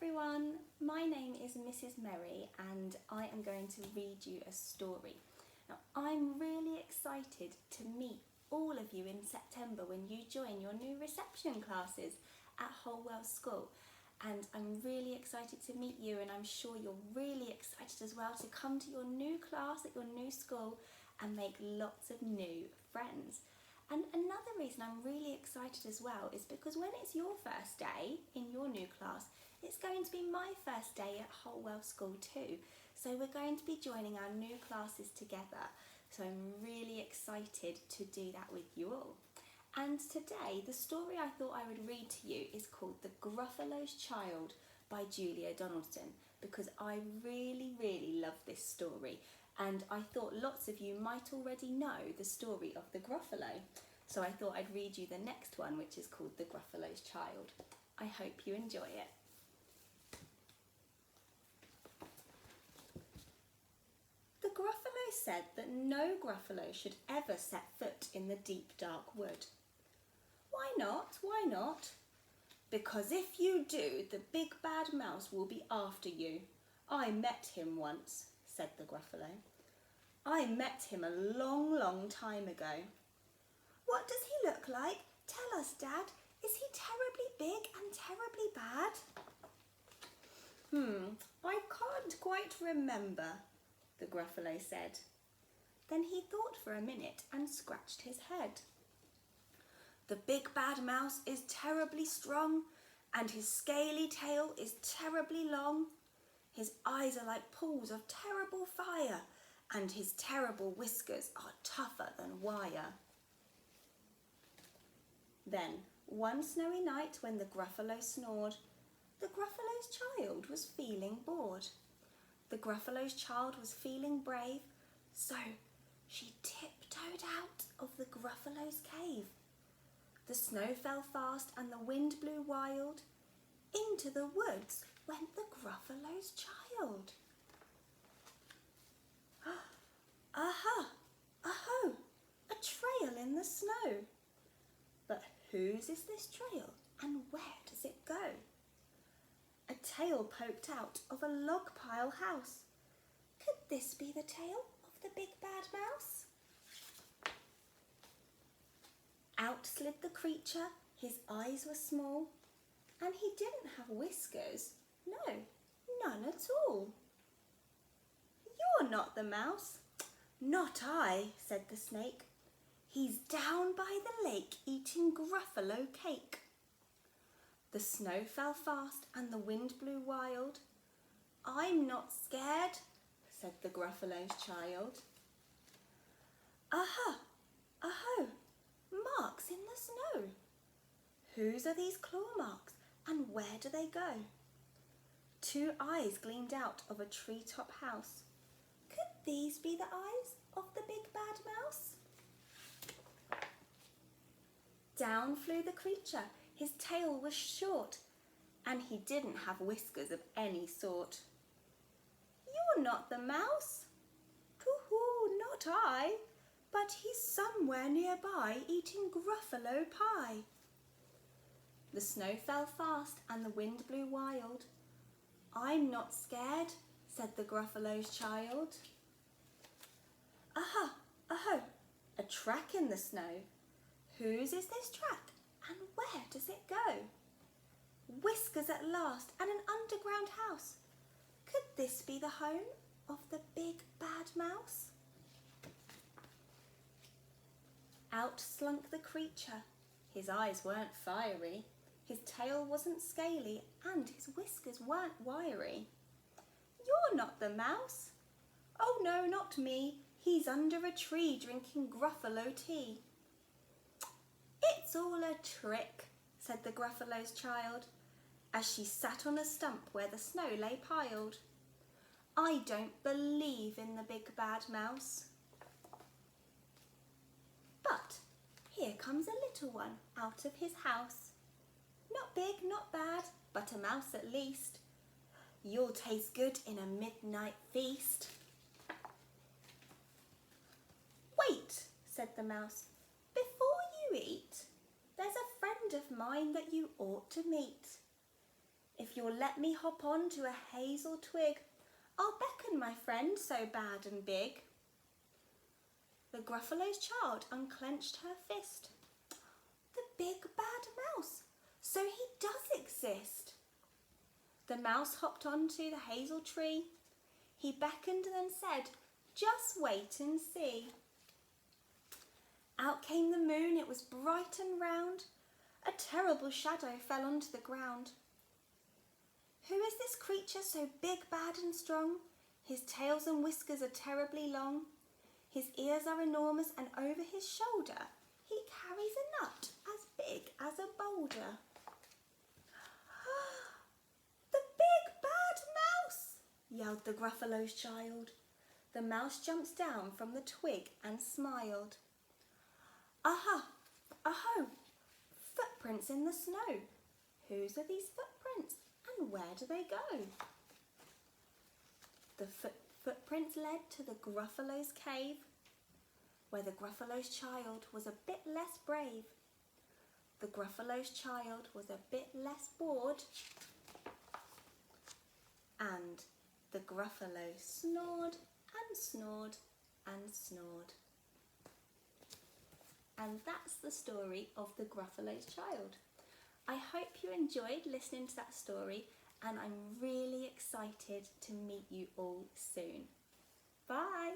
everyone, my name is Mrs. Merry and I am going to read you a story. Now I'm really excited to meet all of you in September when you join your new reception classes at Holwell School, and I'm really excited to meet you, and I'm sure you're really excited as well to come to your new class at your new school and make lots of new friends. And another reason I'm really excited as well is because when it's your first day in your new class, it's going to be my first day at Holwell School too. So we're going to be joining our new classes together. So I'm really excited to do that with you all. And today, the story I thought I would read to you is called The Gruffalo's Child by Julia Donaldson, because I really love this story. And I thought lots of you might already know the story of the Gruffalo. So I thought I'd read you the next one, which is called The Gruffalo's Child. I hope you enjoy it. The Gruffalo said that no Gruffalo should ever set foot in the deep dark wood. Why not? Why not? Because if you do, the big bad mouse will be after you. I met him once, said the Gruffalo. I met him a long time ago. What does he look like? Tell us, Dad. Is he terribly big and terribly bad? I can't quite remember, the Gruffalo said. Then he thought for a minute and scratched his head. The big bad mouse is terribly strong, and his scaly tail is terribly long. His eyes are like pools of terrible fire, and his terrible whiskers are tougher than wire. Then, one snowy night when the Gruffalo snored, the Gruffalo's child was feeling bored. The Gruffalo's child was feeling brave, so she tiptoed out of the Gruffalo's cave. The snow fell fast and the wind blew wild. Into the woods went the Gruffalo's child. Aha! Aho! A trail in the snow. But whose is this trail, and where does it go? A tail poked out of a log pile house. Could this be the tail of the big bad mouse? Out slid the creature, his eyes were small, and he didn't have whiskers, no, none at all. You're not the mouse. Not I, said the snake. He's down by the lake eating Gruffalo cake. The snow fell fast and the wind blew wild. I'm not scared, said the Gruffalo's child. Aha! Aho! Marks in the snow. Whose are these claw marks, and where do they go? Two eyes gleamed out of a treetop house. Could these be the eyes of the big bad mouse? Down flew the creature. His tail was short, and he didn't have whiskers of any sort. You're not the mouse. Hoo-hoo, not I. But he's somewhere nearby eating Gruffalo pie. The snow fell fast and the wind blew wild. I'm not scared, said the Gruffalo's child. Aha, aho, a track in the snow. Whose is this track, and where does it go? Whiskers at last, and an underground house. Could this be the home of the big bad mouse? Out slunk the creature. His eyes weren't fiery, his tail wasn't scaly, and his whiskers weren't wiry. You're not the mouse. Oh no, not me. He's under a tree drinking Gruffalo tea. It's all a trick, said the Gruffalo's child, as she sat on a stump where the snow lay piled. I don't believe in the big bad mouse. But here comes a little one out of his house. Not big, not bad, but a mouse at least. You'll taste good in a midnight feast. Wait, said the mouse, before you eat, there's a friend of mine that you ought to meet. If If you'll let me hop on to a hazel twig, I'll beckon my friend so bad and big. The Gruffalo's child unclenched her fist. The big bad mouse, so he does exist. The mouse hopped onto the hazel tree. He beckoned and said, just wait and see. Out came the moon, it was bright and round. A terrible shadow fell onto the ground. Who is this creature so big, bad and strong? His tails and whiskers are terribly long. His ears are enormous and over his shoulder he carries a nut as big as a boulder. The big bad mouse, yelled the Gruffalo's child. The mouse jumped down from the twig and smiled. Aha, aho, footprints in the snow. Whose are these footprints and where do they go? The footprints led to the Gruffalo's cave, where the Gruffalo's child was a bit less brave. The Gruffalo's child was a bit less bored, and the Gruffalo snored and snored and snored. And that's the story of the Gruffalo's child. I hope you enjoyed listening to that story, and I'm really excited to meet you all soon. Bye!